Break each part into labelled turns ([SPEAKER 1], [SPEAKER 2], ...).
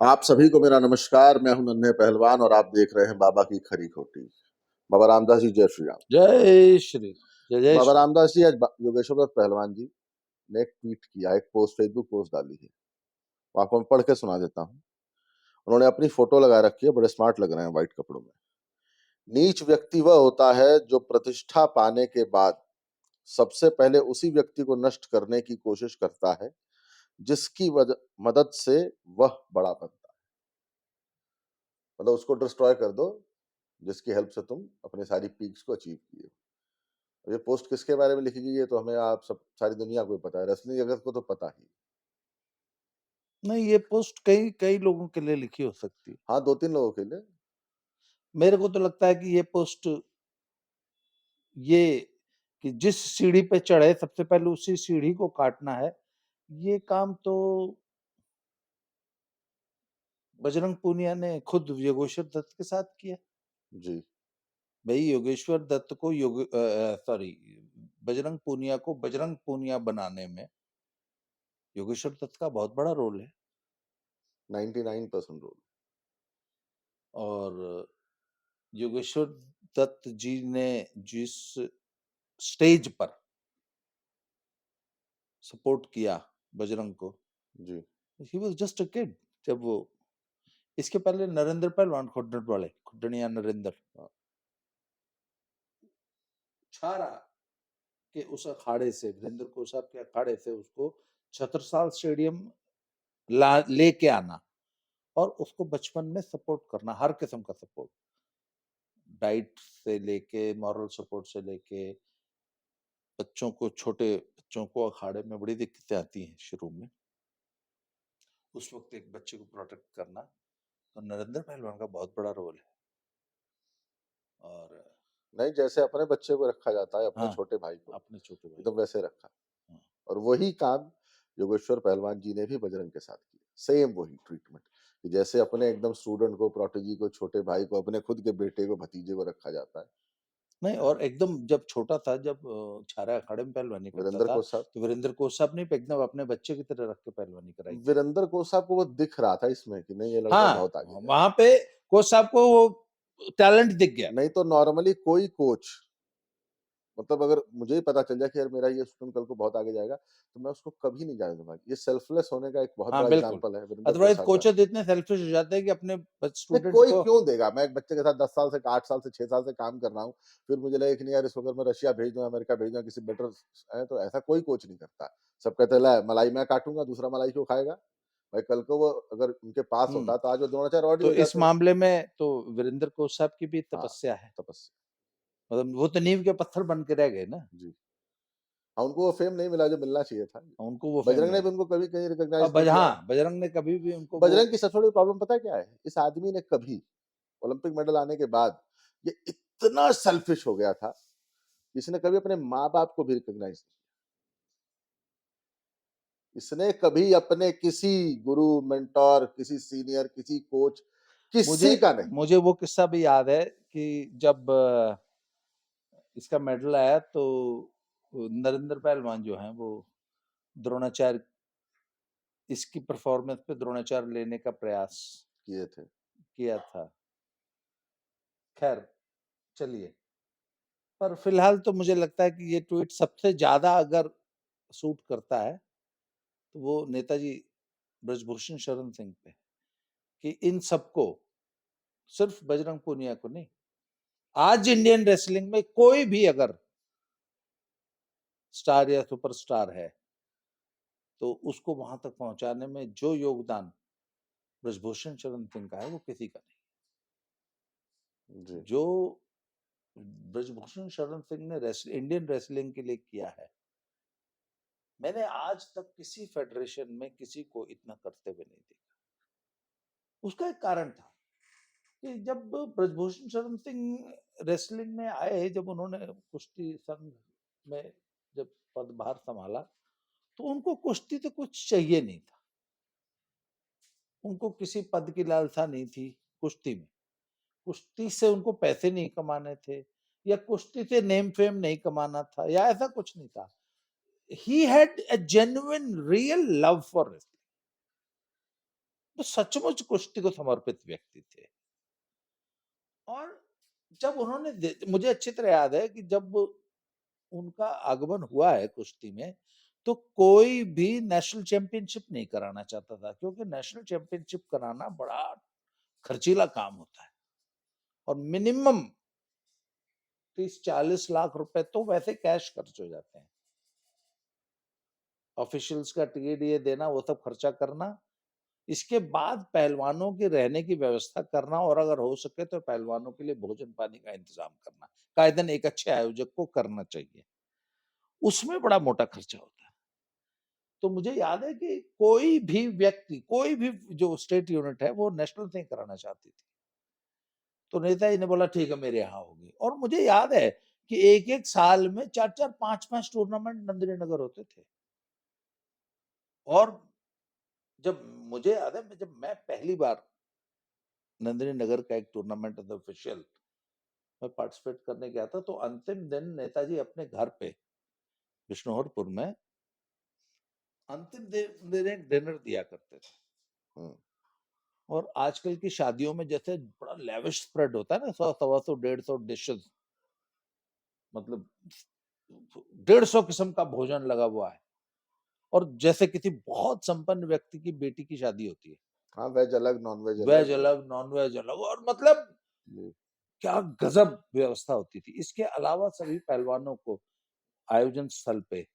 [SPEAKER 1] आप सभी को मेरा नमस्कार। मैं हूं नन्हे पहलवान और आप देख रहे हैं बाबा की खरी खोटी। बाबा रामदास जी, जय श्री राम।
[SPEAKER 2] जय श्री राम। जय
[SPEAKER 1] बाबा
[SPEAKER 2] श्री राम।
[SPEAKER 1] रामदास जी, आज योगेश्वर दत्त पहलवान जी ने एक ट्वीट किया, एक पोस्ट, फेसबुक पोस्ट डाली है। वो आपको मैं पढ़ के सुना देता हूँ। उन्होंने अपनी फोटो लगा रखी है, बड़े स्मार्ट लग रहे हैं व्हाइट कपड़ों में। नीच व्यक्ति वह होता है जो प्रतिष्ठा पाने के बाद सबसे पहले उसी व्यक्ति को नष्ट करने की कोशिश करता है जिसकी मदद से वह बड़ा बनता है। मतलब उसको डिस्ट्रॉय कर दो जिसकी हेल्प से तुम अपने सारी पीक्स को अचीव किए। ये पोस्ट किसके बारे में लिखी गई है तो हमें आप सब सारी दुनिया को पता है, रेसलिंग जगत को तो पता ही।
[SPEAKER 2] नहीं, ये पोस्ट कई कई लोगों के लिए लिखी हो सकती है।
[SPEAKER 1] हाँ, 2-3 लोगों के लिए।
[SPEAKER 2] मेरे को तो लगता है कि ये पोस्ट ये कि जिस सीढ़ी पे चढ़े सबसे पहले उसी सीढ़ी को काटना है, ये काम तो बजरंग पूनिया ने खुद योगेश्वर दत्त के साथ किया।
[SPEAKER 1] जी।
[SPEAKER 2] भाई योगेश्वर दत्त को बजरंग पूनिया को बजरंग पूनिया बनाने में योगेश्वर दत्त का बहुत बड़ा रोल है।
[SPEAKER 1] 99% रोल।
[SPEAKER 2] और योगेश्वर दत्त जी ने जिस स्टेज पर सपोर्ट किया बजरंग को,
[SPEAKER 1] जी।
[SPEAKER 2] He was just a kid. जब वो इसके पहले नरेंद्र पहलवान खुड्डन वाले खुड्डनिया नरेंद्र छारा के उस अखाड़े से, वीरेंद्र कोसाब के अखाड़े से उसको छत्रसाल स्टेडियम लेके आना और उसको बचपन में सपोर्ट करना, हर किस्म का सपोर्ट, डाइट से लेके मॉरल सपोर्ट से लेके बच्चों को, छोटे बच्चों को अखाड़े में बड़ी दिक्कतें आती हैं शुरू में, उस वक्त एक बच्चे को प्रोटेक्ट करना, तो नरेंद्र पहलवान का बहुत बड़ा रोल है। और
[SPEAKER 1] नहीं, जैसे अपने बच्चे को रखा जाता है, अपने
[SPEAKER 2] हाँ,
[SPEAKER 1] छोटे भाई को,
[SPEAKER 2] अपने छोटे भाई
[SPEAKER 1] एकदम वैसे रखा।
[SPEAKER 2] हाँ।
[SPEAKER 1] और वही काम योगेश्वर पहलवान जी ने भी बजरंग के साथ किया, सेम वही ट्रीटमेंट कि जैसे अपने एकदम स्टूडेंट को, प्रोटेजी को, छोटे भाई को, अपने खुद के बेटे को, भतीजे को रखा जाता है।
[SPEAKER 2] नहीं, और एकदम जब छोटा था, जब छारा अखाड़े में पहलवानी करता
[SPEAKER 1] वीरेंद्र
[SPEAKER 2] था,
[SPEAKER 1] कोसाब
[SPEAKER 2] तो वीरेंद्र कोसाब ने एकदम अपने बच्चे की तरह रख के पहलवानी कराई थी।
[SPEAKER 1] वीरेंद्र कोसाब को वो दिख रहा था इसमें कि नहीं, ये लड़का
[SPEAKER 2] हाँ,
[SPEAKER 1] बहुत आगे जाएगा।
[SPEAKER 2] वहां पे कोसाब को वो टैलेंट दिख गया।
[SPEAKER 1] नहीं तो नॉर्मली कोई कोच, मतलब अगर मुझे ही पता चल जाए कि यार मेरा ये स्टूडेंट कल को बहुत आगे जाएगा, तो मैं उसको कभी नहीं जाने दूंगा। ये सेल्फलेस होने का एक बहुत
[SPEAKER 2] हाँ,
[SPEAKER 1] बड़ा
[SPEAKER 2] बिल्कुल।
[SPEAKER 1] एग्जांपल है वीरेंद्र
[SPEAKER 2] अदरवाइज
[SPEAKER 1] कोसाब का।
[SPEAKER 2] कोचेस इतने सेल्फिश हो जाते हैं कि अपने
[SPEAKER 1] नहीं,
[SPEAKER 2] स्टूडेंट्स
[SPEAKER 1] कोई
[SPEAKER 2] को
[SPEAKER 1] क्यों देगा? मैं एक बच्चे के साथ 10 साल से, 8 साल से, 6 साल से काम कर रहा हूँ, फिर मुझे लगे कि नहीं यार इसको अगर मैं रशिया भेज दूं, अमेरिका भेज दूं, किसी बेटर है, तो ऐसा कोई कोच नहीं करता। सब कहते हैं ला मलाई मैं काटूंगा, दूसरा मलाई क्यों खाएगा भाई? कल को वो अगर उनके पास होता तो आज वो द्रोणाचार्य और
[SPEAKER 2] तो
[SPEAKER 1] हो
[SPEAKER 2] इस
[SPEAKER 1] जाते।
[SPEAKER 2] मामले में तो वीरेंद्र कोसाब की भी
[SPEAKER 1] हाँ,
[SPEAKER 2] तपस्या है।
[SPEAKER 1] तपस्या।
[SPEAKER 2] मतलब वो तो नींव के पत्थर बन के रह गए ना।
[SPEAKER 1] जी। हाँ, उनको वो फेम नहीं मिला जो मिलना चाहिए था।
[SPEAKER 2] उनको वो फेम
[SPEAKER 1] बजरंग ने
[SPEAKER 2] नहीं।
[SPEAKER 1] भी उनको कभी कहीं रिकॉग्नाइज
[SPEAKER 2] अब
[SPEAKER 1] नहीं किया।
[SPEAKER 2] हाँ, बजरंग ने कभी भी उनको वो
[SPEAKER 1] बजरंग की सबसे बड़ी प्रॉब्लम पता है क्या है? इस आदमी ने कभी ओलंपिक मेडल आने के बाद ये इतना सेल्फिश हो गया था, इसने कभी अपने माँ बाप को भी रिकॉग्नाइज नहीं। इसने कभी अपने किसी गुरु, मेंटोर, किसी सीनियर, किसी कोच,
[SPEAKER 2] मुझे
[SPEAKER 1] किसी का नहीं।
[SPEAKER 2] मुझे वो किस्सा भी याद है कि जब इसका मेडल आया तो नरेंद्र पहलवान जो हैं वो द्रोणाचार्य, इसकी परफॉर्मेंस पे द्रोणाचार्य लेने का प्रयास
[SPEAKER 1] किए थे।
[SPEAKER 2] किया था। खैर चलिए, पर फिलहाल तो मुझे लगता है कि ये ट्वीट सबसे ज्यादा अगर सूट करता है तो वो नेताजी ब्रजभूषण शरण सिंह पे, कि इन सबको, सिर्फ बजरंग पूनिया को नहीं, आज इंडियन रेसलिंग में कोई भी अगर स्टार या सुपरस्टार है तो उसको वहां तक पहुंचाने में जो योगदान ब्रजभूषण शरण सिंह का है वो किसी का
[SPEAKER 1] जी।
[SPEAKER 2] नहीं। जो ब्रजभूषण शरण सिंह ने इंडियन रेसलिंग के लिए किया है, मैंने आज तक किसी फेडरेशन में किसी को इतना करते हुए नहीं देखा। उसका एक कारण था कि जब ब्रजभूषण शरण सिंह रेसलिंग में आए, जब उन्होंने कुश्ती संघ में जब पदभार संभाला, तो उनको कुश्ती तो कुछ चाहिए नहीं था। उनको किसी पद की लालसा नहीं थी कुश्ती में। कुश्ती से उनको पैसे नहीं कमाने थे, या कुश्ती से नेम फेम नहीं कमाना था, या ऐसा कुछ नहीं था। He had a genuine real love for wrestling. तो सचमुच कुश्ती को समर्पित व्यक्ति थे। और जब उन्होंने मुझे अच्छी तरह याद है कि जब उनका आगमन हुआ है कुश्ती में, तो कोई भी नेशनल चैंपियनशिप नहीं कराना चाहता था, क्योंकि नेशनल चैंपियनशिप कराना बड़ा खर्चीला काम होता है और मिनिमम 30-40 लाख रुपए तो वैसे कैश खर्च हो जाते हैं। ऑफिशियल्स का टिकट ये देना, वो सब खर्चा करना, इसके बाद पहलवानों के रहने की व्यवस्था करना और अगर हो सके तो पहलवानों के लिए भोजन पानी का इंतजाम करना, कायदन एक अच्छे आयोजक को करना चाहिए। उसमें बड़ा मोटा खर्चा होता है। तो मुझे याद है कि कोई भी व्यक्ति, कोई भी जो स्टेट यूनिट है, वो नेशनल नहीं कराना चाहती थी। तो नेताजी ने बोला ठीक है मेरे यहाँ होगी, और मुझे याद है कि एक-एक साल में 4-4 5-5 टूर्नामेंट नंदिनी नगर होते थे। और जब मुझे याद है, जब मैं पहली बार नंदिनी नगर का एक टूर्नामेंट एज़ ऑफिशियल मैं पार्टिसिपेट करने गया था, तो अंतिम दिन नेताजी अपने घर पे विष्णुपुर में अंतिम दिन एक डिनर दिया करते थे।
[SPEAKER 1] हुँ।
[SPEAKER 2] और आजकल की शादियों में जैसे बड़ा लेविश स्प्रेड होता है ना, 100 सवा 100 150 डिशेस, मतलब 150 किस्म का भोजन लगा हुआ है, और जैसे किसी बहुत संपन्न व्यक्ति की बेटी की शादी होती है,
[SPEAKER 1] हाँ, वेज अलग, नॉन-वेज
[SPEAKER 2] वेज
[SPEAKER 1] अलग।
[SPEAKER 2] अलग नॉन वेज अलग, और मतलब
[SPEAKER 1] जी।
[SPEAKER 2] क्या गजब व्यवस्था होती थी। इसके अलावा सभी पहलवानों को आयोजन स्थल पे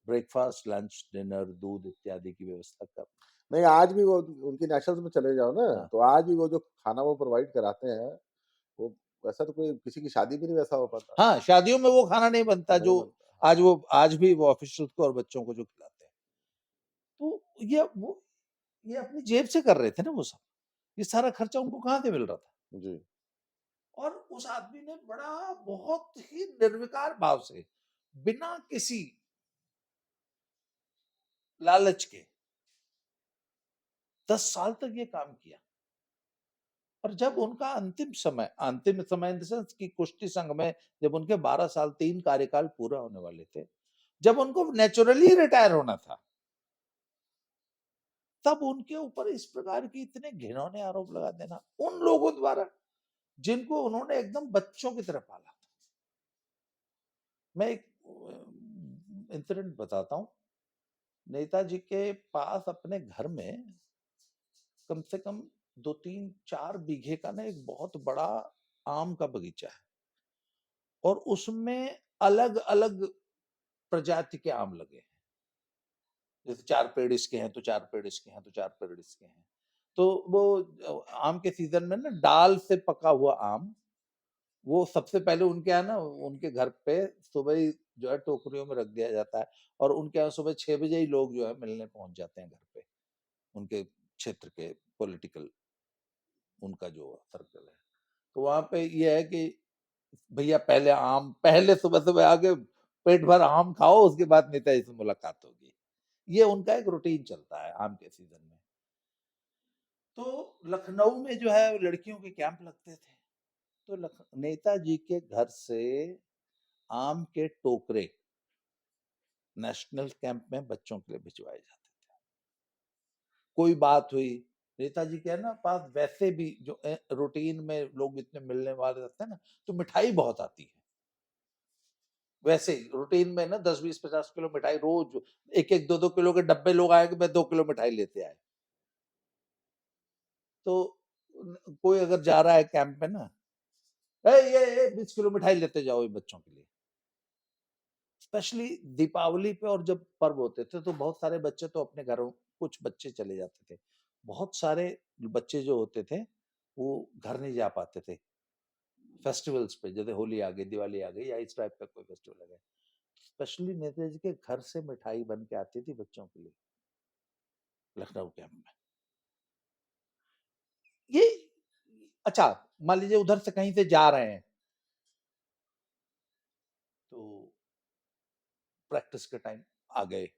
[SPEAKER 2] ब्रेकफास्ट, लंच, डिनर, दूध इत्यादि की व्यवस्था कर।
[SPEAKER 1] नहीं, आज भी वो उनकी नेशनल्स में चले जाओ ना,
[SPEAKER 2] हाँ,
[SPEAKER 1] तो आज भी वो जो खाना वो प्रोवाइड कराते हैं, वो वैसा तो कोई किसी की शादी भी नहीं वैसा हो पाता।
[SPEAKER 2] हाँ, शादियों में वो खाना नहीं बनता
[SPEAKER 1] नहीं
[SPEAKER 2] जो
[SPEAKER 1] बनता, हाँ।
[SPEAKER 2] आज भी वो ऑफिशियल्स को और बच्चों को जो खिलाते हैं। तो ये अपनी जेब से कर रहे थे ना वो सब। ये सारा खर्चा उनको कहाँ से मिल रहा था?
[SPEAKER 1] जी।
[SPEAKER 2] और उस आदमी ने बड़ा बहुत ही निर्विकार भाव से, बिना किसी लालच के 10 साल तक ये काम किया। और जब उनका अंतिम समय इन द सेंस कि कुश्ती संघ में जब उनके 12 साल 3 कार्यकाल पूरा होने वाले थे, जब उनको नेचुरली रिटायर होना था, तब उनके ऊपर इस प्रकार की इतने घिनौने आरोप लगा देना उन लोगों द्वारा जिनको उन्होंने एकदम बच्चों की तरह पाला। मैं एक इंसिडेंट बताता हूँ। नेताजी के पास अपने घर में कम से कम 2-3-4 बीघे का ना एक बहुत बड़ा आम का बगीचा है, और उसमें अलग-अलग प्रजाति के आम लगे हैं। जैसे 4 पेड़ इसके हैं, तो 4 पेड़ इसके हैं, तो 4 पेड़ इसके हैं। तो वो आम के सीज़न में ना डाल से पका हुआ आम, वो सबसे पहले उनके यहाँ ना उनके घर पे सुबह ही जो है टोकरियों में रख दिया जाता है, और उनके यहाँ सुबह 6 बजे ही लोग जो है मिलने पहुँच जाते हैं घर पे। उनके क्षेत्र के पॉलिटिकल उनका जो सर्कल है। तो वहाँ पे ये है कि भैया पहले सुबह-सुबह आके पेट भर आम खाओ, उसके बाद नेताजी से मुलाकात होगी। ये उनका एक रूटीन चलता है आम के सीज़न में। तो लखनऊ में जो है लड़कियों के कैंप लगते थे। तो नेताजी के घर से आम के टोकरे नेशनल कैंप में बच्चों के लिए भिजवाए जाते थे। कोई बात हुई, नेताजी के ना पास वैसे भी जो रूटीन में लोग इतने मिलने वाले रहते हैं ना, तो मिठाई बहुत आती है। वैसे ही रूटीन में ना 10, 20, 50 किलो मिठाई रोज, 1-1, 2-2 किलो के डब्बे लोग आए कि मैं 2 किलो मिठाई लेते आए। तो कोई अगर जा रहा है कैंप में ना, ये 20 किलो मिठाई लेते जाओ ये बच्चों के लिए। स्पेशली दीपावली पे और जब पर्व होते थे, तो बहुत सारे बच्चे तो अपने घरों, कुछ बच्चे चले जाते थे। बहुत सारे बच्चे जो होते थे, वो घर नहीं जा पाते थे फेस्टिवल्स पे, जैसे होली आ गई, दिवाली आ गई, या इस टाइप का कोई फेस्टिवल आ गया। स्पेशली नेताजी के घर से मिठाई बन के आती थी बच्चों के लिए लखनऊ कैंप में। ये अच्छा, मान लीजिए उधर से कहीं से जा रहे हैं, तो प्रैक्टिस के टाइम आ गए।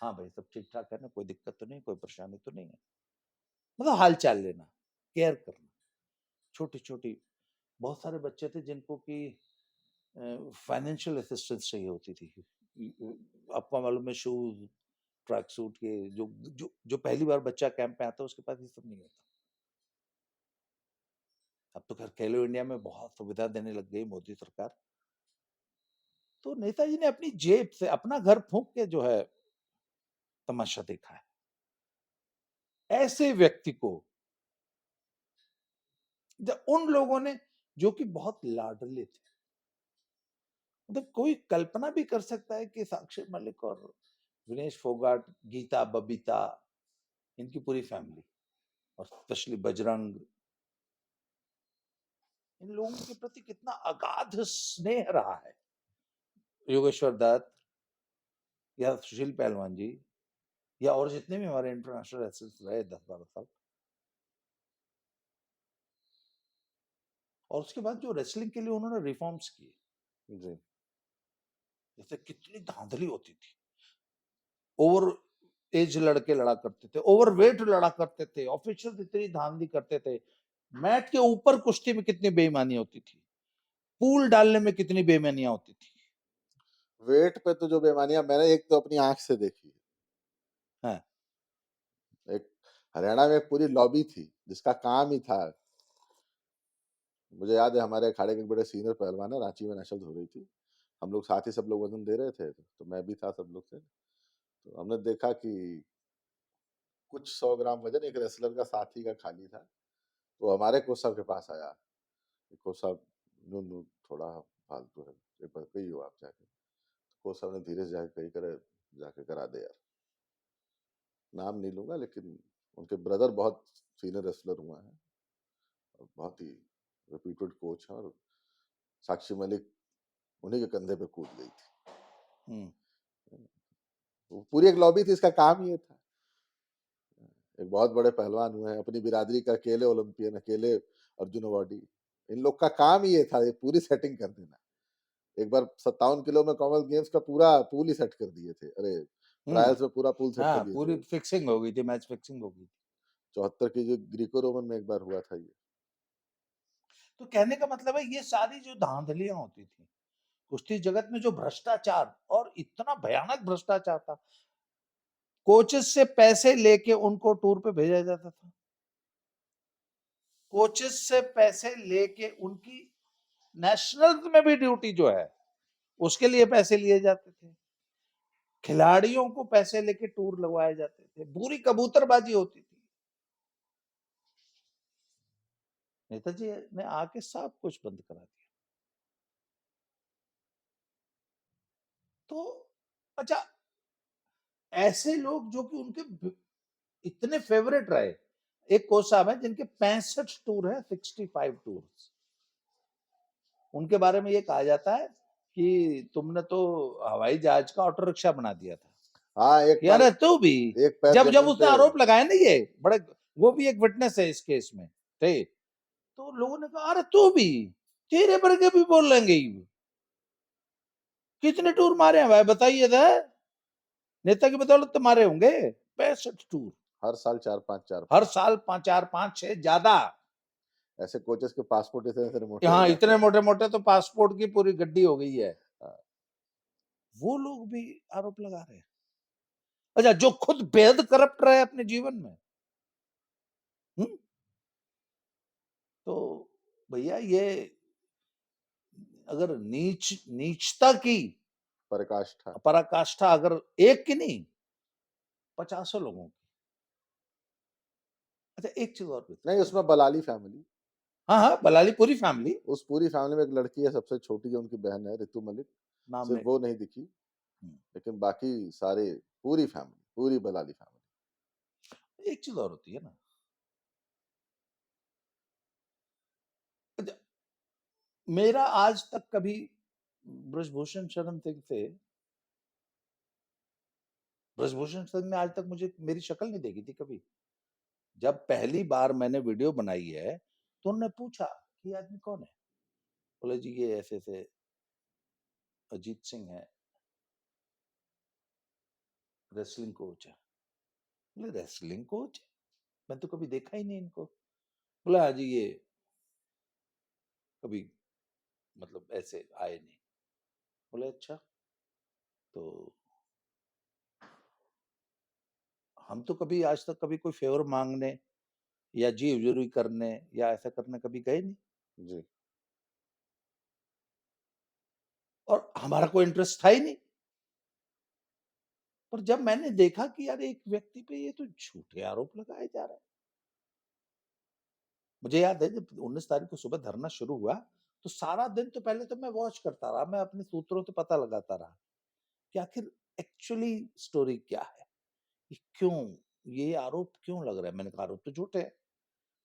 [SPEAKER 2] हाँ भाई, सब ठीक ठाक है ना, कोई दिक्कत तो नहीं, कोई परेशानी तो नहीं है, मतलब हाल चाल लेना, केयर करना। छोटी छोटी बहुत सारे बच्चे थे जिनको कि फाइनेंशियल असिस्टेंस चाहिए होती थी। आपको मालूम है, शूज, ट्रैक सूट के, जो पहली बार बच्चा कैंप में आता है उसके पास ये सब नहीं होता। अब तो खैर खेलो इंडिया में बहुत सुविधा देने लग गई मोदी सरकार। तो नेताजी ने अपनी जेब से अपना घर फूंक के जो है तमाशा देखा है। ऐसे व्यक्ति को उन लोगों ने, जो कि बहुत लाडले थे, मतलब कोई कल्पना भी कर सकता है कि साक्षी मलिक और विनेश फोगाट, गीता, बबीता, इनकी पूरी फैमिली और स्पेशली बजरंग, इन लोगों के प्रति कितना अगाध स्नेह रहा है। योगेश्वर दत्त या सुशील पहलवान जी या और जितने भी हमारे इंटरनेशनल रेसलर्स रहे 10-12 साल, और उसके बाद जो रेसलिंग के लिए उन्होंने रिफॉर्म्स किए,
[SPEAKER 1] जी
[SPEAKER 2] जैसे कितनी धांधली होती थी, ओवर एज लड़के लड़ा करते थे, ओवरवेट लड़ा करते थे, ऑफिशियल इतनी धांधली करते थे, मैट के ऊपर कुश्ती में कितनी बेईमानी होती थी, पूल डालने में कितनी बेईमानियां होती थी।
[SPEAKER 1] वेट पे तो जो बेईमानियां मैंने एक तो अपनी आंख से देखी,
[SPEAKER 2] हाँ,
[SPEAKER 1] एक हरियाणा में एक पूरी लॉबी थी जिसका काम ही था, मुझे याद है हमारे अखाड़े के एक बड़े सीनियर पहलवान है, रांची में नेशनल्स हो रही थी, हम लोग साथ ही सब लोग वजन दे रहे थे, तो मैं भी था सब लोग से, तो हमने देखा कि कुछ 100 ग्राम वजन एक रेसलर का साथी का खाली था, वो हमारे कोच साहब के पास आया, कोच साहब नू थोड़ा फालतू है, एक बार कही हो आप जाके, कोच साहब ने धीरे से जाके कही करे, जाके करा दे यार, नाम नहीं लूंगा लेकिन उनके ब्रदर बहुत सीनियर रेसलर हुआ है और बहुत ही रिप्यूटेड कोच है, और साक्षी मलिक उन्हीं के कंधे पे कूद गई थी, वो पूरी एक लॉबी थी, इसका काम ही ये था। एक बहुत बड़े पहलवान हुए हैं अपनी बिरादरी का, अकेले ओलंपियन, अकेले अर्जुन अवार्डी, इन लोग का काम ही ये था, ये पूरी सेटिंग कर देना। एक बार 57 किलो में कॉमनवेल्थ गेम्स का पूरा पूल ही सेट कर दिए थे, अरे ट्रायल्स में पूरा पूल सेट कर
[SPEAKER 2] हाँ,
[SPEAKER 1] दिए
[SPEAKER 2] पूरी
[SPEAKER 1] थे।
[SPEAKER 2] फिक्सिंग हो गई थी, मैच फिक्सिंग हो गई थी।
[SPEAKER 1] 74 की जो ग्रीको रोमन में एक बार हुआ था ये।
[SPEAKER 2] तो कहने का मतलब है ये सारी जो धांधलियां होती थी कुश्ती जगत में, जो भ्रष्टाचार, और इतना भयानक भ्रष्टाचार था, कोचेस से पैसे लेके उनको टूर पे भेजा जाता था, कोचेस से पैसे लेके उनकी नेशनल में भी ड्यूटी जो है उसके लिए पैसे लिए जाते थे, खिलाड़ियों को पैसे लेके टूर लगवाए जाते थे, पूरी कबूतरबाजी होती थी। नेताजी ने आके सब कुछ बंद करा दिया। तो अच्छा, ऐसे लोग जो कि उनके इतने फेवरेट रहे, एक कोच साहब है जिनके 65 टूर है, 65 टूर, उनके बारे में ये कहा जाता है कि तुमने तो हवाई जहाज का ऑटो रिक्शा बना दिया था।
[SPEAKER 1] हाँ एक
[SPEAKER 2] यार
[SPEAKER 1] बार
[SPEAKER 2] तू भी,
[SPEAKER 1] एक पैर
[SPEAKER 2] जब जब
[SPEAKER 1] जमीन
[SPEAKER 2] उसने
[SPEAKER 1] पे,
[SPEAKER 2] आरोप लगाया ना, ये बड़े, वो भी एक विटनेस है इस केस में थे, तो लोगों ने कहा अरे तू भी, तेरे पर के भी बोल लेंगे, कितने टूर मारे हैं भाई बताइए था, नेता की बदौलत तो मारे होंगे 65 टूर,
[SPEAKER 1] हर साल 4-5
[SPEAKER 2] हर
[SPEAKER 1] 4-5
[SPEAKER 2] साल 5 4 5 6 ज्यादा।
[SPEAKER 1] ऐसे कोचेस के पासपोर्ट इतने इतने मोटे हो
[SPEAKER 2] यहाँ
[SPEAKER 1] जाते
[SPEAKER 2] इतने
[SPEAKER 1] हैं।
[SPEAKER 2] मोटे मोटे तो पासपोर्ट की पूरी गड्डी हो गई है। वो लोग भी आरोप लगा रहे हैं। अच्छा, जो खुद बेहद करप्ट रहे अपने जीवन में, हम्म, तो भैया ये अगर नीचता की
[SPEAKER 1] पराकाष्ठा।
[SPEAKER 2] पराकाष्ठा अगर एक की नहीं, 50 लोगों की। अच्छा, एक चीज और
[SPEAKER 1] नहीं,
[SPEAKER 2] बताइए।
[SPEAKER 1] उसमें बलाली फैमिली,
[SPEAKER 2] हाँ हाँ, बलाली पूरी फैमिली,
[SPEAKER 1] उस पूरी फैमिली में एक लड़की है सबसे छोटी जो उनकी बहन है, ऋतु मलिक,
[SPEAKER 2] नाम
[SPEAKER 1] सिर्फ
[SPEAKER 2] में।
[SPEAKER 1] वो नहीं दिखी, लेकिन बाकी सारे, पूरी फैमिली, पूरी बलाली फैमिली।
[SPEAKER 2] एक चीज और होती है ना, अच्छा, मेरा आज तक कभी ब्रजभूषण शरण सिंह से, ब्रजभूषण सिंह ने आज तक मुझे मेरी शक्ल नहीं देखी थी कभी। जब पहली बार मैंने वीडियो बनाई है तो उन्होंने पूछा कि ये आदमी कौन है, बोले जी ये ऐसे ऐसे अजीत सिंह है, रेसलिंग कोच है। बोले रेसलिंग कोच, मैं तो कभी देखा ही नहीं इनको। बोला हाँ जी, ये कभी मतलब ऐसे आए नहीं। बोले अच्छा, तो हम तो कभी आज तक कभी कोई फेवर मांगने या जी हजूरी करने या ऐसा करने कभी गए नहीं,
[SPEAKER 1] जी।
[SPEAKER 2] और हमारा कोई इंटरेस्ट था ही नहीं। पर जब मैंने देखा कि यार एक व्यक्ति पे ये तो झूठे आरोप लगाए जा रहे हैं। मुझे याद है जब 19 तारीख को सुबह धरना शुरू हुआ, तो सारा दिन तो पहले तो मैं वॉच करता रहा, मैं अपने सूत्रों से पता लगाता रहा कि आखिर एक्चुअली स्टोरी क्या है? ये क्यों? ये आरोप क्यों लग रहा है? मैंने कहा आरोप तो झूठे हैं,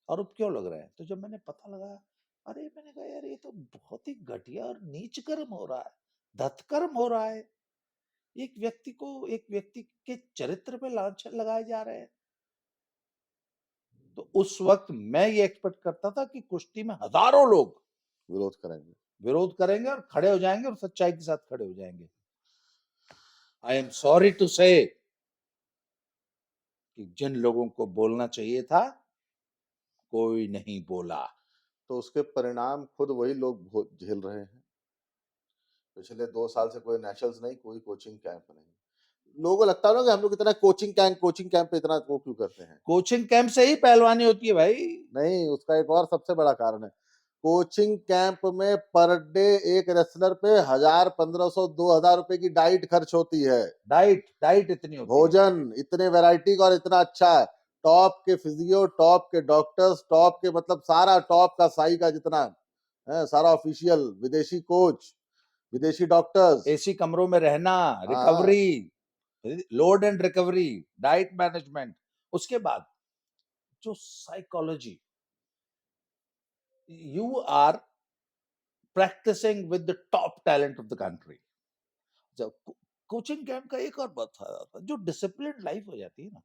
[SPEAKER 2] आरोप क्यों लग रहे हैं? तो जब मैंने पता लगाया, अरे मैंने कहा यार ये तो बहुत ही घटिया और नीच कर्म हो रहा है, धत्कर्म हो रहा है। एक व्यक्ति के चरित्र पे लांछन लगाए जा रहे हैं। तो उस वक़्त मैं ये एक्सपेक्ट करता था कि कुश्ती में हज़ारों लोग
[SPEAKER 1] विरोध करेंगे।
[SPEAKER 2] विरोध करेंगे और खड़े हो जाएँगे और सच्चाई के साथ खड़े हो जाएँगे। आई एम सॉरी टू से कि जिन लोगों को बोलना चाहिए था, कोई नहीं बोला।
[SPEAKER 1] तो उसके परिणाम खुद वही लोग झेल रहे हैं। पिछले 2 साल से कोई नेशनल्स नहीं, कोई कोचिंग कैंप नहीं। लोगों को लगता है ना कि हम लोग इतना कोचिंग कैंप पे इतना वो क्यों करते हैं?
[SPEAKER 2] कोचिंग कैंप से ही पहलवानी होती है भाई।
[SPEAKER 1] नहीं, उसका एक और सबसे बड़ा कारण है। कोचिंग कैंप में पर डे एक रेसलर पे 1000, 1500, 2000 रुपए की डाइट खर्च होती है।
[SPEAKER 2] डाइट इतनी होती है।
[SPEAKER 1] भोजन इतने वैरायटी का और इतना अच्छा है। टॉप के फिजियो, टॉप के डॉक्टर्स, टॉप के मतलब सारा टॉप का साई का जितना है, सारा ऑफिशियल, विदेशी कोच, विदेशी डॉक्टर्स।
[SPEAKER 2] एसी कमरों में रहना,
[SPEAKER 1] हाँ,
[SPEAKER 2] recovery, load and recovery, diet management, उसके बाद जो psychology, you are practising with the top talent of the country. जब कोचिंग कैंप का एक और बहुत फायदा होता है, जो डिसिप्लिन लाइफ हो जाती है ना,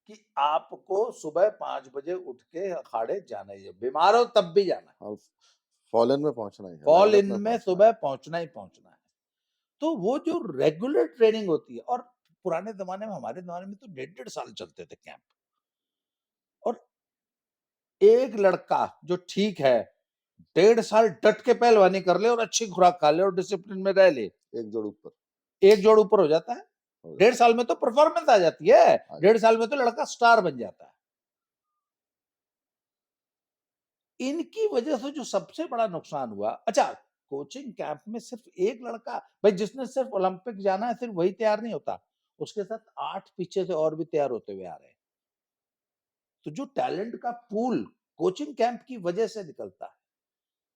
[SPEAKER 2] कि आपको सुबह 5 बजे उठ के अखाड़े जाना ही है, बीमार हो तब भी जाना है,
[SPEAKER 1] और फॉलन में पहुंचना ही है,
[SPEAKER 2] फॉल
[SPEAKER 1] लाइनअप
[SPEAKER 2] इन
[SPEAKER 1] में
[SPEAKER 2] में
[SPEAKER 1] पहुंचना है।
[SPEAKER 2] सुबह पहुंचना ही पहुंचना है। तो वो जो रेगुलर ट्रेनिंग होती है, और पुराने जमाने में, हमारे जमाने में तो 1.5 साल चलते थे कैंप, और एक लड़का जो ठीक है 1.5 साल डट के पहलवानी कर ले और अच्छी खुराक खा ले और डिसिप्लिन में रह ले,
[SPEAKER 1] एक जोड़ ऊपर
[SPEAKER 2] एक जोड़ ऊपर हो जाता है।
[SPEAKER 1] हो
[SPEAKER 2] 1.5
[SPEAKER 1] जाता
[SPEAKER 2] साल में तो परफॉर्मेंस आ जाती है,
[SPEAKER 1] है।
[SPEAKER 2] 1.5 साल में तो लड़का स्टार बन जाता है। इनकी वजह से जो सबसे बड़ा नुकसान हुआ, अच्छा, कोचिंग कैंप में सिर्फ एक लड़का, भाई जिसने सिर्फ ओलंपिक जाना है सिर्फ वही तैयार नहीं होता, उसके साथ 8 पीछे से और भी तैयार होते हुए आ रहे हैं। तो जो टैलेंट का पूल कोचिंग कैंप की वजह से निकलता है।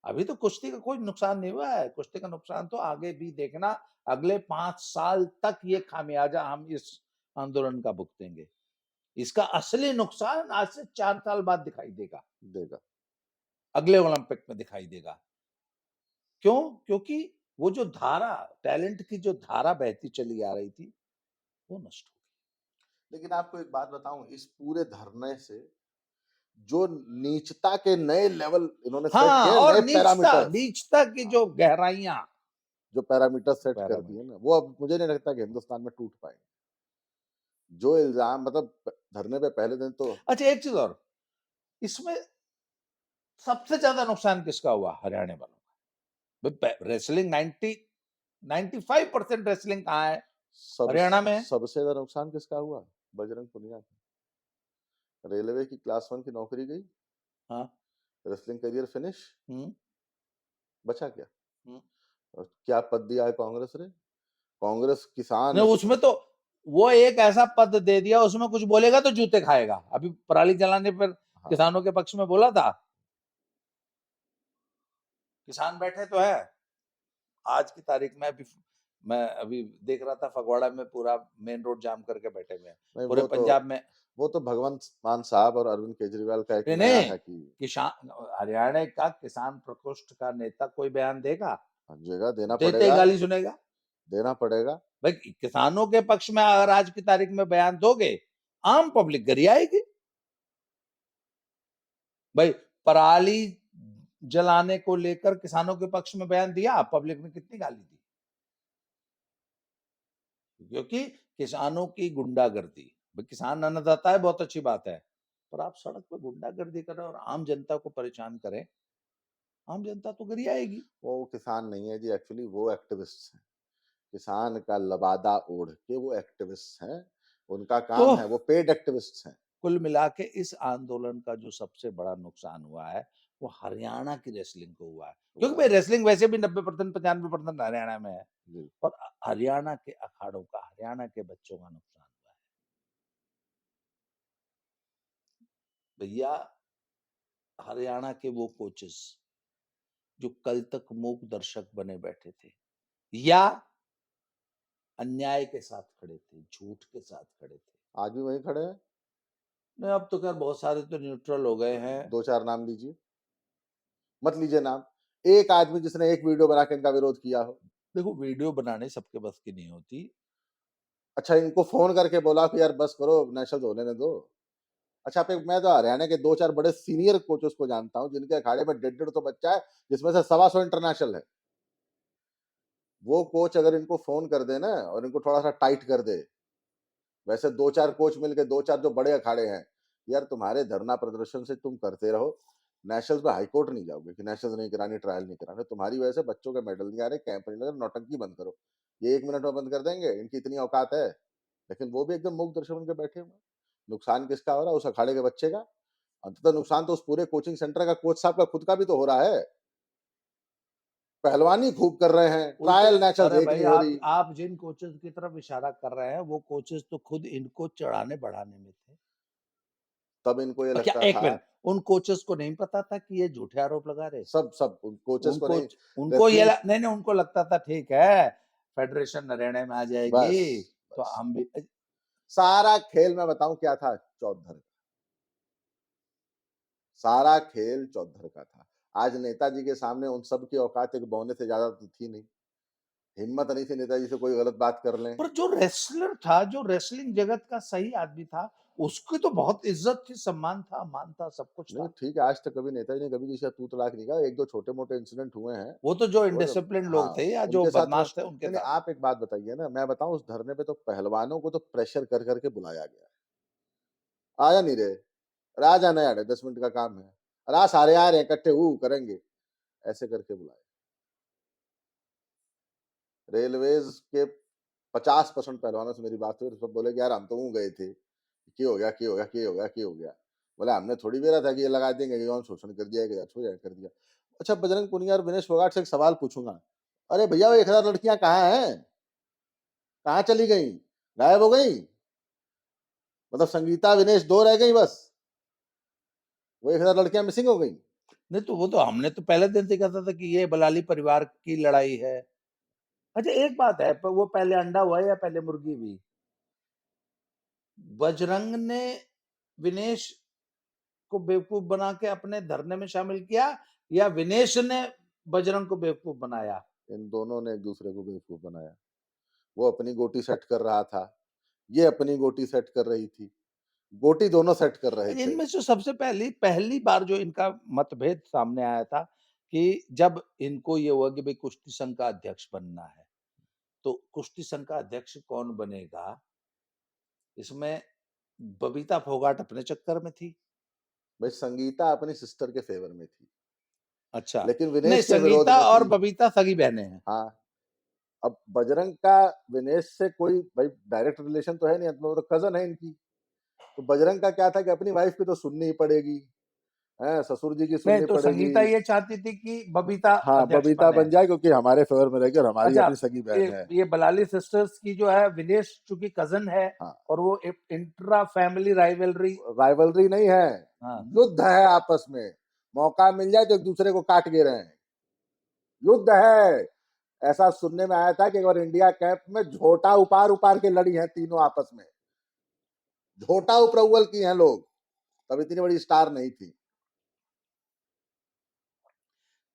[SPEAKER 2] अभी तो कुश्ती का कोई नुकसान नहीं हुआ है, कुश्ती का नुकसान तो आगे भी देखना, अगले 5 साल तक ये खामियाजा हम इस आंदोलन का भुगतेंगे। इसका असली नुकसान आज से 4 साल बाद दिखाई देगा,
[SPEAKER 1] देगा।
[SPEAKER 2] अगले ओलंपिक में दिखाई देगा। क्यों? क्योंकि वो जो धारा, टैलेंट की जो धारा बहती चली आ रही थी, वो नष्ट हो
[SPEAKER 1] लेकिन आपको एक बात बताऊं, इस पूरे धरने से जो नीचता के नए लेवल इन्होंने
[SPEAKER 2] गई।
[SPEAKER 1] सेट
[SPEAKER 2] हाँ,
[SPEAKER 1] किए,
[SPEAKER 2] और
[SPEAKER 1] नए
[SPEAKER 2] नीचता
[SPEAKER 1] पैरामीटर्स,
[SPEAKER 2] नीचता की जो गहराइयां,
[SPEAKER 1] जो पैरामीटर सेट कर दिए
[SPEAKER 2] पैरामीटर।
[SPEAKER 1] ना, वो अब मुझे नहीं लगता कि हिंदुस्तान में टूट पाएंगे। जो इल्जाम मतलब धरने पे पहले दिन तो
[SPEAKER 2] अच्छा, एक चीज और, इसमें सबसे ज्यादा नुकसान किसका हुआ? हरियाणा वालों का। रेसलिंग 95% रेसलिंग कहाँ है?
[SPEAKER 1] सब
[SPEAKER 2] हरियाणा में है।
[SPEAKER 1] सबसे ज्यादा नुकसान किसका हुआ? बजरंग पुनिया का। रेलवे की क्लास 1 की नौकरी गई,
[SPEAKER 2] हाँ।
[SPEAKER 1] रेसलिंग करियर फिनिश,
[SPEAKER 2] हम्म।
[SPEAKER 1] बचा क्या?
[SPEAKER 2] हम्म।
[SPEAKER 1] और क्या पद दिया है कांग्रेस ने? कांग्रेस किसान
[SPEAKER 2] नहीं, उसमें तो वो एक ऐसा पद दे दिया, उसमें कुछ बोलेगा तो जूते खाएगा। अभी पराली जलाने पर
[SPEAKER 1] हाँ,
[SPEAKER 2] किसानों के पक्ष में बोला था, किसान बैठे तो है। आज की तारीख में अभी मैं अभी देख रहा था, फगवाड़ा में पूरा मेन रोड जाम करके बैठे हुए हैं,
[SPEAKER 1] नहीं
[SPEAKER 2] पूरे पंजाब में।
[SPEAKER 1] वो तो भगवंत मान साहब और अरविंद केजरीवाल का एक
[SPEAKER 2] नहीं
[SPEAKER 1] नया
[SPEAKER 2] नहीं,
[SPEAKER 1] है कि
[SPEAKER 2] किसान, हरियाणा का किसान प्रकोष्ठ का नेता कोई बयान देगा?
[SPEAKER 1] जगह देना
[SPEAKER 2] देते ही
[SPEAKER 1] पड़ेगा,
[SPEAKER 2] गाली सुनेगा।
[SPEAKER 1] देना पड़ेगा।
[SPEAKER 2] भाई किसानों के पक्ष में अगर आज की तारीख में बयान दोगे, आम पब्लिक गरियाएगी। भाई पराली जलाने को लेकर किसानों के पक्ष में बयान दिया, पब्लिक ने कितनी गाली दी, क्योंकि किसानों की गुंडागर्दी। भाई किसान अन्नदाता है, बहुत अच्छी बात है, पर आप सड़क पे गुंडागर्दी करें और आम जनता को परेशान करें, आम जनता तो गरियाएगी।
[SPEAKER 1] वो किसान नहीं है जी, एक्चुअली वो एक्टिविस्ट हैं। किसान का लबादा ओढ़ के वो एक्टिविस्ट हैं। उनका
[SPEAKER 2] तो
[SPEAKER 1] काम है, वो पेड एक्टिविस्ट्स हैं।
[SPEAKER 2] कुल मिला के इस आंदोलन का जो सबसे बड़ा नुकसान हुआ है, वो हरियाणा की रेसलिंग को हुआ है। क्योंकि
[SPEAKER 1] हुआ
[SPEAKER 2] भाई
[SPEAKER 1] है।
[SPEAKER 2] रेसलिंग वैसे भी 90% 95% हरियाणा में है
[SPEAKER 1] जी।
[SPEAKER 2] और हरियाणा के अखाड़ों का, हरियाणा के बच्चों का नुकसान हुआ है। भैया हरियाणा के वो कोचेस जो कल तक मूक दर्शक बने बैठे थे या अन्याय के साथ खड़े थे, झूठ के साथ खड़े थे।
[SPEAKER 1] आज भी वहीं खड़े हैं।
[SPEAKER 2] नहीं अब तो खैर बहुत सारे तो न्यूट्रल हो गए हैं।
[SPEAKER 1] 2-4 नाम लीजिए। मत लीजिए नाम। एक आदमी जिसने एक वीडियो बना के इनका विरोध किया हो।
[SPEAKER 2] देखो वीडियो बनाने सबके बस की नहीं होती।
[SPEAKER 1] अच्छा इनको फ़ोन करके बोला कि यार बस करो, नेशनल्स होने न दो। अच्छा आप मैं तो हरियाणा के 2-4 बड़े सीनियर कोचेस को जानता हूँ, जिनके अखाड़े में 150-150 तो बच्चा है, जिसमें से 125 इंटरनेशनल है। वो कोच अगर इनको फ़ोन कर दे ना और इनको थोड़ा-सा टाइट कर दे, वैसे 2-4 कोच मिलके 2-4 जो बड़े अखाड़े हैं, यार तुम्हारे धरना प्रदर्शन से तुम करते रहो, नेशनल्स में हाई कोर्ट नहीं जाओगे कि नेशनल्स नहीं करानी, ट्रायल नहीं कराना। तुम्हारी वजह से बच्चों के मेडल नहीं आ रहे, कैंप नहीं लग रहे, नौटंकी बंद करो। ये 1 मिनट में बंद कर देंगे, इनकी इतनी औकात है। लेकिन वो भी एकदम मूक दर्शक बन के बैठे हुए हैं। नुकसान किसका हो रहा है? उस अखाड़े के बच्चे का। अंततः नुकसान तो उस पूरे कोचिंग सेंटर का कोच साहब का खुद का भी तो हो रहा है। पहलवानी खूब कर रहे हैं,
[SPEAKER 2] उल्टे
[SPEAKER 1] ट्रायल नेशनल्स
[SPEAKER 2] अरे
[SPEAKER 1] एक
[SPEAKER 2] भाई
[SPEAKER 1] नहीं हो रही।
[SPEAKER 2] आप जिन कोचेस की तरफ इशारा कर रहे हैं, वो कोचेस तो खुद इनको चढ़ाने बढ़ाने में थे।
[SPEAKER 1] तब इनको ये
[SPEAKER 2] क्या
[SPEAKER 1] लगता
[SPEAKER 2] एक
[SPEAKER 1] था
[SPEAKER 2] मिनट, उन कोचेस को नहीं पता था कि ये झूठे आरोप लगा रहे?
[SPEAKER 1] सब कोचेस को
[SPEAKER 2] उनको
[SPEAKER 1] नहीं,
[SPEAKER 2] उनको ये
[SPEAKER 1] रेसलिंग
[SPEAKER 2] नहीं नहीं उनको लगता था ठीक है, फेडरेशन हरियाणा में आ
[SPEAKER 1] बस,
[SPEAKER 2] जाएगी तो
[SPEAKER 1] बस।
[SPEAKER 2] हम भी।
[SPEAKER 1] सारा खेल मैं बताऊं क्या था? चौधर का। सारा खेल चौधर का था। आज नेताजी के सामने उन सब की औकात एक बौने से ज्यादा तो थी नहीं। हिम्मत नहीं थी नेताजी से कोई गलत बात कर लें।
[SPEAKER 2] पर जो रेसलर था, जो रेसलिंग जगत का सही आदमी था, उसकी तो बहुत इज्जत थी, सम्मान था, मान था, सब कुछ
[SPEAKER 1] नहीं
[SPEAKER 2] था।
[SPEAKER 1] ठीक है, आज तक कभी नेताजी ने कभी किसी का तू तड़ाक नहीं कहा। 1-2 छोटे-मोटे इंसिडेंट हुए हैं।
[SPEAKER 2] वो तो जो
[SPEAKER 1] वो तो
[SPEAKER 2] इनडिसिप्लिन
[SPEAKER 1] हाँ,
[SPEAKER 2] लोग थे या जो
[SPEAKER 1] उनके साथ हुए।
[SPEAKER 2] बदमाश थे उनके
[SPEAKER 1] नहीं,
[SPEAKER 2] साथ।
[SPEAKER 1] आप एक बात बताइए ना, मैं बताऊँ उस धरने पे तो पहलवानों को तो प्रेशर कर के बुलाया गया। आ जा नहीं रहे? अरे आ जाना यार 10 मिनट का काम है। अरे सारे आ रहे हैं इकट्ठे करेंगे। ऐसे करके बुलाए। रेलवेज के 50% पहलवानों से मेरी बात हुई तो सब बोले कि यार हम तो गए थे। ये हो गया, ये हो गया, ये हो गया, ये हो गया। बोले हमने थोड़ी बेरा था कि ये लगा देंगे, ये शोषण कर दिया गया, कर दिया। अच्छा बजरंग पुनिया और विनेश फोगाट से एक सवाल पूछूंगा। अरे भैया वो 1000 लड़कियां कहाँ हैं? कहाँ चली गई? गायब हो गई? मतलब संगीता विनेश 2 रह गई बस। वो 1000 लड़कियां मिसिंग हो गई।
[SPEAKER 2] नहीं तो वो तो हमने तो पहले दिन से कहता था कि ये बलाली परिवार की लड़ाई है। अच्छा एक बात है, वो पहले अंडा हुआ या पहले मुर्गी हुई? बजरंग ने विनेश को बेवकूफ बना के अपने धरने में शामिल किया या विनेश ने बजरंग को बेवकूफ बनाया?
[SPEAKER 1] इन दोनों ने एक दूसरे को बेवकूफ बनाया। वो अपनी गोटी सेट कर रहा था, ये अपनी गोटी सेट कर रही थी। गोटी दोनों सेट कर रहे थे।
[SPEAKER 2] इनमें से सबसे पहली पहली बार जो इनका मतभेद सामने आया था कि जब इनको ये हुआ कि भाई कुश्ती संघ का अध्यक्ष बनना है, तो कुश्ती संघ का अध्यक्ष कौन बनेगा? इसमें बबीता फोगाट अपने चक्कर में थी।
[SPEAKER 1] भाई संगीता अपनी सिस्टर के फेवर में थी,
[SPEAKER 2] अच्छा,
[SPEAKER 1] लेकिन
[SPEAKER 2] नहीं
[SPEAKER 1] विनेश के विरोध
[SPEAKER 2] संगीता
[SPEAKER 1] में
[SPEAKER 2] और
[SPEAKER 1] थी।
[SPEAKER 2] बबीता सगी बहनें हैं।
[SPEAKER 1] हाँ, अब बजरंग का विनेश से कोई भाई डायरेक्ट रिलेशन तो है नहीं, वो तो कजन है इनकी। तो बजरंग का क्या था कि अपनी वाइफ की तो सुननी ही पड़ेगी, है ससुर जी की
[SPEAKER 2] नहीं
[SPEAKER 1] सुननी
[SPEAKER 2] तो
[SPEAKER 1] पड़ेगी।
[SPEAKER 2] संगीता ये चाहती थी कि बबीता
[SPEAKER 1] हाँ
[SPEAKER 2] अध्यक्ष
[SPEAKER 1] बबीता
[SPEAKER 2] बने।
[SPEAKER 1] बन जाए क्योंकि हमारे फेवर में रहेगी और हमारी
[SPEAKER 2] अच्छा,
[SPEAKER 1] अपनी सगी बहन है।
[SPEAKER 2] ये बलाली सिस्टर्स की जो है विनेश चूंकि कजन है
[SPEAKER 1] हाँ,
[SPEAKER 2] और वो इंट्रा फैमिली राइवलरी।
[SPEAKER 1] राइवलरी नहीं है,
[SPEAKER 2] हाँ
[SPEAKER 1] युद्ध है आपस में। मौका मिल जाए तो एक दूसरे को काट गे रहे हैं। युद्ध है। ऐसा सुनने में आया था कि एक बार इंडिया कैंप में झोटा उपार उपार के लड़ी हैं तीनों आपस में। झोटा उपरउल की हैं लोग। तब इतनी बड़ी स्टार नहीं थी।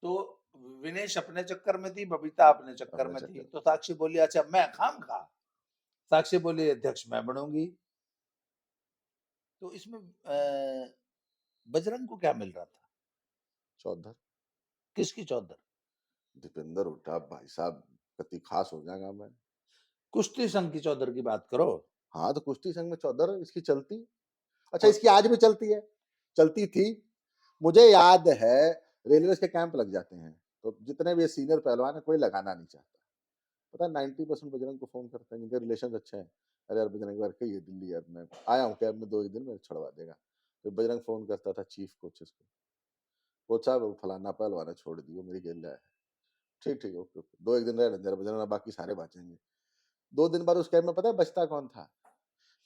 [SPEAKER 2] तो विनेश अपने चक्कर में थी, बबीता अपने चक्कर
[SPEAKER 1] अपने
[SPEAKER 2] में थी,
[SPEAKER 1] चक्कर
[SPEAKER 2] तो
[SPEAKER 1] में।
[SPEAKER 2] साक्षी बोली अच्छा मैं खाम खा। साक्षी बोली अध्यक्ष मैं बनूंगी। तो इसमें बजरंग को क्या मिल रहा था?
[SPEAKER 1] चौधर।
[SPEAKER 2] किसकी चौधर?
[SPEAKER 1] दीपेंद्र हुड्डा भाई साहब कति खास हो जाएगा मैं।
[SPEAKER 2] कुश्ती संघ की चौधर की बात करो।
[SPEAKER 1] हाँ तो कुश्ती संघ में चौधर इसकी चलती। अच्छा
[SPEAKER 2] और
[SPEAKER 1] इसकी आज भी चलती है, चलती थी। मुझे याद है रेलवे के कैंप लग जाते हैं तो जितने भी सीनियर पहलवान है कोई लगाना नहीं चाहता। पता है 90% बजरंग को फोन करते हैं जिनके रिलेशन अच्छे हैं। अरे यार बजरंग बार के ये दिल्ली यार मैं आया हूँ कैब में 2 एक दिन में छुड़वा देगा। फिर बजरंग फोन करता था चीफ कोचेस को, कोच साहब वो फलाना पहलवान है छोड़ दियो मेरी खेल रहा है। ठीक ठीक ओके ओके 2 एक दिन रह लेते बजरंग बाकी सारे बचेंगे। 2 दिन बाद उस कैब में पता है बचता कौन था?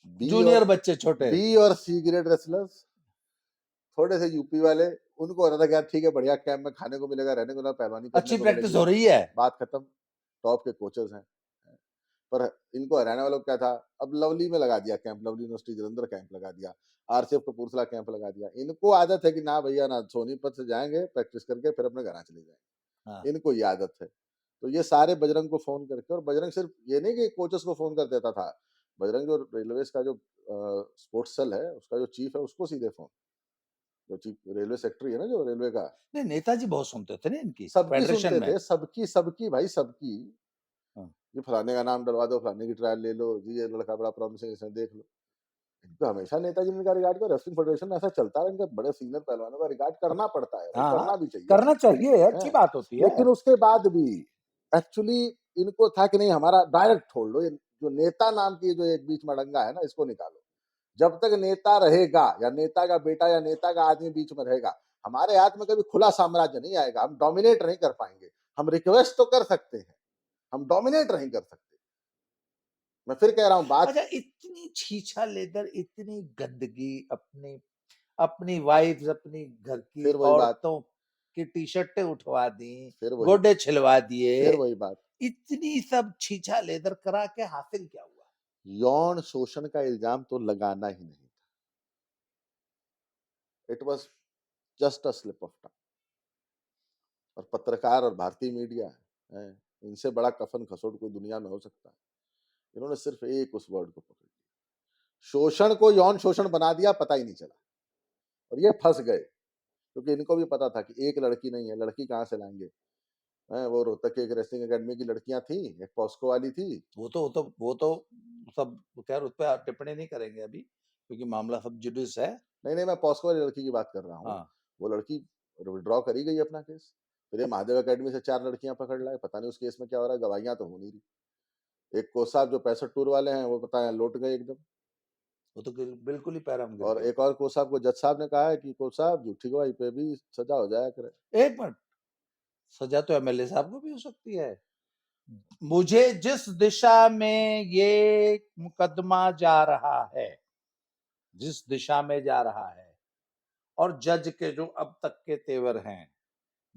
[SPEAKER 1] बी
[SPEAKER 2] जूनियर
[SPEAKER 1] और
[SPEAKER 2] बच्चे छोटे।
[SPEAKER 1] बी और सी ग्रेड रेसलर्स, थोड़े से यूपी वाले। उनको होता था कि यार ठीक है बढ़िया कैंप में खाने को मिलेगा, रहने को ना, पहलवानी करने
[SPEAKER 2] अच्छी
[SPEAKER 1] को
[SPEAKER 2] प्रैक्टिस
[SPEAKER 1] मिलेगी,
[SPEAKER 2] हो रही है।
[SPEAKER 1] बात खत्म। टॉप के कोचेस हैं। पर इनको हरियाणा वालों को क्या था, अब लवली में लगा दिया camp, lovely university Jalandhar camp लगा दिया, आरसीएफ कपूरथला कैंप लगा दिया। इनको आदत है कि ना भैया ना, सोनीपत से जाएंगे प्रैक्टिस करके फिर अपने घर चले जाएंगे।
[SPEAKER 2] हाँ।
[SPEAKER 1] इनको ये आदत है। तो ये सारे बजरंग को फोन करके, और बजरंग सिर्फ ये नहीं कि कोचेस को फोन कर देता था, बजरंग जो रेलवे का जो स्पोर्ट्स सेल है उसका जो चीफ है उसको सीधे फोन, जो चीफ रेलवे सेक्रेटरी है ना जो रेलवे का,
[SPEAKER 2] नहीं, नेताजी बहुत सुनते थे ना इनकी
[SPEAKER 1] सबकी
[SPEAKER 2] फेडरेशन
[SPEAKER 1] सुनते
[SPEAKER 2] में।
[SPEAKER 1] थे, सबकी सबकी भाई सबकी।
[SPEAKER 2] हाँ।
[SPEAKER 1] ये फलाने का नाम डलवा दो, फलाने की ट्रायल ले लो जी, ये लड़का बड़ा प्रॉमिसिंग है, इसे देख लो। इनको हमेशा नेताजी ने का रिगार्ड कर, रेसलिंग फेडरेशन में ऐसा चलता है, इनका बड़े सीनियर पहलवानों का रिगार्ड करना पड़ता है भाई,
[SPEAKER 2] हाँ,
[SPEAKER 1] करना भी चाहिए
[SPEAKER 2] करना चाहिए, अच्छी
[SPEAKER 1] है।
[SPEAKER 2] बात होती है।
[SPEAKER 1] लेकिन उसके बाद भी एक्चुअली इनको था कि नहीं हमारा डायरेक्ट छोड़ लो, ये जो नेता नाम की जो एक बीच में अड़ंगा है ना इसको निकालो। जब तक नेता रहेगा या नेता का बेटा या नेता का आदमी बीच में रहेगा, हमारे हाथ में कभी खुला साम्राज्य नहीं आएगा, हम डोमिनेट नहीं कर पाएंगे। हम रिक्वेस्ट तो कर सकते हैं, हम डोमिनेट नहीं कर सकते। मैं फिर कह रहा हूं बात।
[SPEAKER 2] अच्छा, इतनी छीछा लेदर, इतनी गंदगी, अपनी अपनी वाइफ्स, अपनी घर की
[SPEAKER 1] फिर वही बात,
[SPEAKER 2] औरतों की टी शर्टें उठवा दी,
[SPEAKER 1] फिर वही
[SPEAKER 2] गोडे छिलवा दिए,
[SPEAKER 1] फिर वही बात।
[SPEAKER 2] इतनी सब छीछा लेदर करा के हासिल क्या हुआ?
[SPEAKER 1] यौन शोषण का इल्जाम तो लगाना ही नहीं था। It was just a slip of tongue. और पत्रकार और भारतीय मीडिया है, इनसे बड़ा कफन खसोट कोई दुनिया में हो सकता है? इन्होंने सिर्फ एक उस वर्ड को पकड़ लिया, शोषण को यौन शोषण बना दिया, पता ही नहीं चला। और ये फंस गए, क्योंकि इनको भी पता था कि एक लड़की नहीं है, लड़की कहाँ से लाएंगे? वो रोहतक की एक रेसलिंग एकेडमी की लड़कियां थी, एक पॉस्को वाली थी।
[SPEAKER 2] वो तो सब खैर उस पर टिप्पणी नहीं करेंगे अभी, क्योंकि मामला सब जुडिस है।
[SPEAKER 1] नहीं नहीं, मैं पॉस्को वाली लड़की की बात कर रहा हूँ।
[SPEAKER 2] हाँ।
[SPEAKER 1] वो लड़की विड्रॉ करी गई अपना केस, फिर ये महादेव एकेडमी से 4 लड़कियां पकड़ लाए, पता नहीं उस केस में क्या हो रहा है, गवाहियां तो हो नहीं रही। एक कोच साहब जो 65 टूर वाले हैं वो पता है लौट गए एकदम।
[SPEAKER 2] वो तो बिल्कुल ही पैरम गिर
[SPEAKER 1] और
[SPEAKER 2] गए।
[SPEAKER 1] एक और कोच साहब को जज साहब ने कहा है कि कोच साहब झूठी गवाही पे भी सजा हो जाया करे।
[SPEAKER 2] एक मिनट, सजा तो एमएलए साहब को भी हो सकती है। मुझे जिस दिशा में ये मुकदमा जा रहा है, जिस दिशा में जा रहा है, और जज के जो अब तक के तेवर हैं,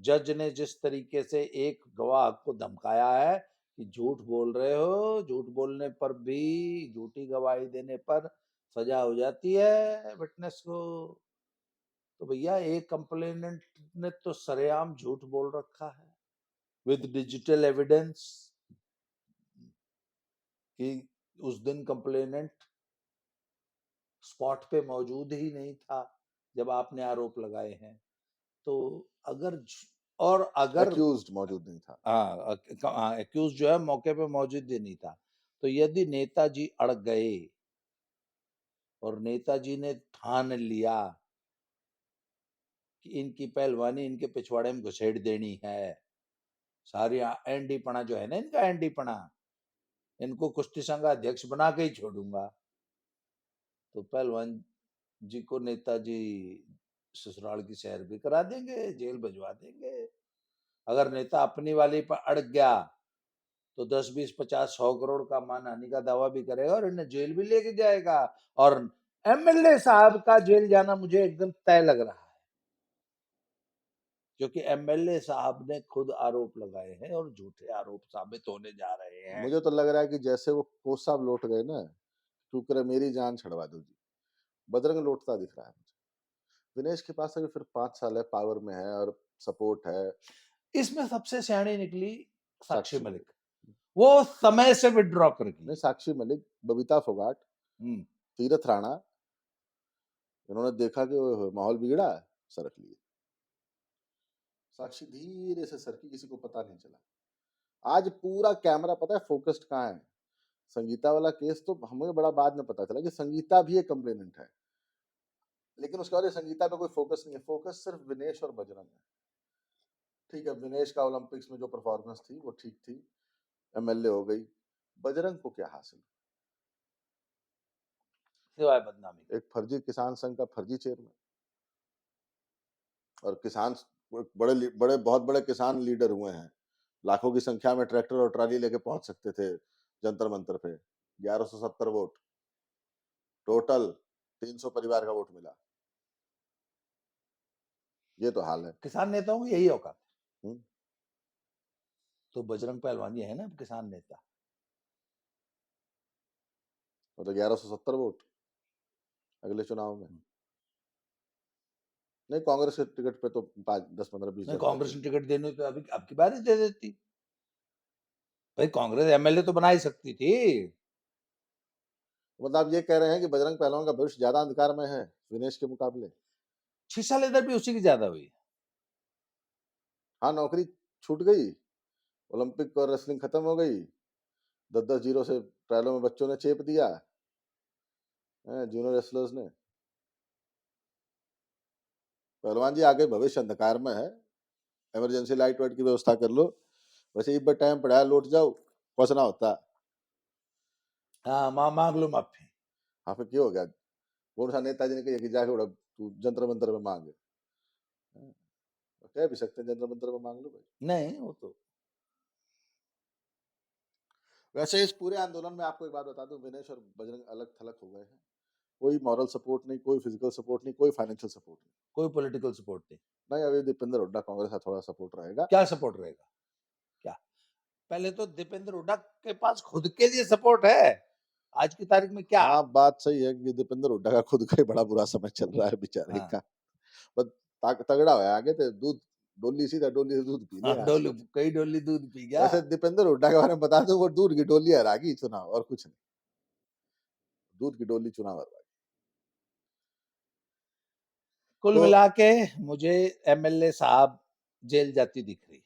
[SPEAKER 2] जज ने जिस तरीके से एक गवाह को धमकाया है कि झूठ बोल रहे हो, झूठ बोलने पर भी, झूठी गवाही देने पर सजा हो जाती है विटनेस को। तो भैया एक कंप्लेनेंट ने तो सरेआम झूठ बोल रखा है विद डिजिटल एविडेंस कि उस दिन कंप्लेनेंट स्पॉट पे मौजूद ही नहीं था जब आपने आरोप लगाए हैं। तो अगर और अगर
[SPEAKER 1] एक्यूज्ड मौजूद नहीं था।
[SPEAKER 2] हाँ, एक्यूज जो है मौके पे मौजूद ही नहीं था। तो यदि नेताजी अड़ गए और नेताजी ने ठान लिया कि इनकी पहलवानी इनके पिछवाड़े में घुसेड़ देनी है, सारी एनडीपणा जो है ना, इनका एनडीपणा, इनको कुश्ती संघ अध्यक्ष बना के ही छोड़ूंगा, तो पहलवान जी को नेताजी ससुराल की सैर भी करा देंगे, जेल भिजवा देंगे। अगर नेता अपनी वाली पर अड़ गया तो 10, 20, 50, 100 करोड़ का मानहानि का दावा भी करेगा और इन्हें जेल भी लेके जाएगा। और एमएलए साहब का जेल जाना मुझे एकदम तय लग रहा है, क्योंकि एमएलए साहब ने खुद आरोप लगाए हैं और झूठे आरोप साबित होने जा रहे हैं।
[SPEAKER 1] मुझे तो लग रहा है कि जैसे वो कोच साहब लौट गए ना, शुक्र है मेरी जान छड़वा दो जी, बजरंग लौटता दिख रहा है मुझे। दिनेश के पास अभी फिर 5 साल है, पावर में है और सपोर्ट है।
[SPEAKER 2] इसमें सबसे सियाणी निकली साक्षी
[SPEAKER 1] साक्षी
[SPEAKER 2] मलिक,
[SPEAKER 1] मलिक,
[SPEAKER 2] वो समय से विड्रॉ कर गई।
[SPEAKER 1] नहीं साक्षी मलिक, बबीता फोगाट,
[SPEAKER 2] हम्म।
[SPEAKER 1] तीरथ राणा, इन्होंने देखा कि वो माहौल बिगड़ा है, सरक लिए। साक्षी धीरे से सरकी, किसी को पता नहीं चला। आज पूरा कैमरा पता है फोकस्ड कहाँ है? संगीता वाला केस तो हमें बड़ा बाद में पता चला कि संगीता भी एक कंप्लेनेंट है, लेकिन उसके बाद संगीता पे कोई फोकस नहीं है, फोकस सिर्फ विनेश और बजरंग है। ठीक है, विनेश का ओलंपिक्स में जो परफॉर्मेंस थी वो ठीक थी, एमएलए हो गई, बजरंग को क्या हासिल?
[SPEAKER 2] सिवाय बदनामी के।
[SPEAKER 1] एक फर्जी किसान संघ का फर्जी चेयरमैन, और किसान बड़े बहुत बड़े किसान लीडर हुए हैं, लाखों की संख्या में ट्रैक्टर और ट्राली लेके पहुंच सकते थे जंतर मंतर पे। 1170 वोट टोटल, 300 परिवार का वोट मिला। ये तो हाल है।
[SPEAKER 2] किसान नेताओं की यही औकात है।
[SPEAKER 1] हम्म।
[SPEAKER 2] तो बजरंग पहलवान जी है ना किसान नेता।
[SPEAKER 1] मतलब 1170 वोट अगले चुनाव में। नहीं, कांग्रेस के टिकट पे तो 5, 10, 15, 20
[SPEAKER 2] नहीं,
[SPEAKER 1] ज्यादा
[SPEAKER 2] कांग्रेस
[SPEAKER 1] थे।
[SPEAKER 2] ने टिकट देने तो अभी अब की बार ही दे देती। भाई कांग्रेस एमएलए तो बना ही सकती थी।
[SPEAKER 1] मतलब आप ये कह रहे हैं कि बजरंग पहलवान का भविष्य ज्यादा अंधकार में है विनेश के मुकाबले?
[SPEAKER 2] 6 साल इधर भी उसी की ज्यादा हुई।
[SPEAKER 1] हाँ, नौकरी छूट गई, ओलंपिक और रेसलिंग खत्म हो गई, 10-10 जीरो से ट्रायलों में बच्चों ने चेप दिया, जूनियर रेसलर्स ने। पहलवान जी आगे भविष्य अंधकार में है, इमरजेंसी लाइट वाइट की व्यवस्था कर लो। वैसे ही टाइम पड़ा है, लौट जाओ, कुछ ना होता।
[SPEAKER 2] हाँ, मांग लो माफी।
[SPEAKER 1] हाँ, फिर क्यों हो गया? कौन सा नेताजी ने कहा कि जाके उड़ा तू जंतर मंतर में मांगे? कह भी सकते हैं जंतर मंतर में मांग लो भाई।
[SPEAKER 2] नहीं वो तो
[SPEAKER 1] वैसे इस पूरे आंदोलन में आपको एक बात बता दूं, विनेश और बजरंग अलग थलग हो गए हैं। कोई मॉरल सपोर्ट नहीं, कोई फिजिकल सपोर्ट नहीं, कोई फाइनेंशियल सपोर्ट नहीं।
[SPEAKER 2] कोई पॉलिटिकल सपोर्ट नहीं।
[SPEAKER 1] नहीं, अभी दीपेंद्र हुड्डा कांग्रेस का थोड़ा सपोर्ट रहेगा।
[SPEAKER 2] क्या सपोर्ट रहेगा? क्या? पहले तो दीपेंद्र हुड्डा के पास खुद के लिए सपोर्ट है। आज की तारीख में क्या?
[SPEAKER 1] हाँ, बात सही है कि दीपेंद्र हुड्डा का खुद का ही बड़ा बुरा समय चल रहा है बेचारे
[SPEAKER 2] हाँ,
[SPEAKER 1] का। बस तगड़ा है, आगे तो दूध डोली, सीधा डोली से दूध पी
[SPEAKER 2] हाँ,
[SPEAKER 1] लिया आज
[SPEAKER 2] डोली
[SPEAKER 1] तो।
[SPEAKER 2] कई डोली दूध पी गया।
[SPEAKER 1] वैसे दीपेंद्र हुड्डा के बारे में बता दो, वो दूध की डोली हरागी चुनाव, और कुछ नहीं। दूध की डोली चुनाव हरवाई।
[SPEAKER 2] कुल
[SPEAKER 1] तो
[SPEAKER 2] मिला के मुझे एमएलए साहब जेल जाती दिख रही है।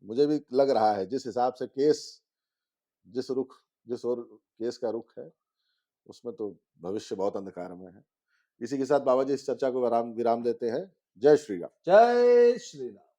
[SPEAKER 1] मुझे भी लग रहा है, जिस हिसाब से केस, जिस रुख, जिस और केस का रुख है, उसमें तो भविष्य बहुत अंधकार में है। इसी के साथ बाबा जी इस चर्चा को विराम देते हैं। जय श्री राम।
[SPEAKER 2] जय श्री राम।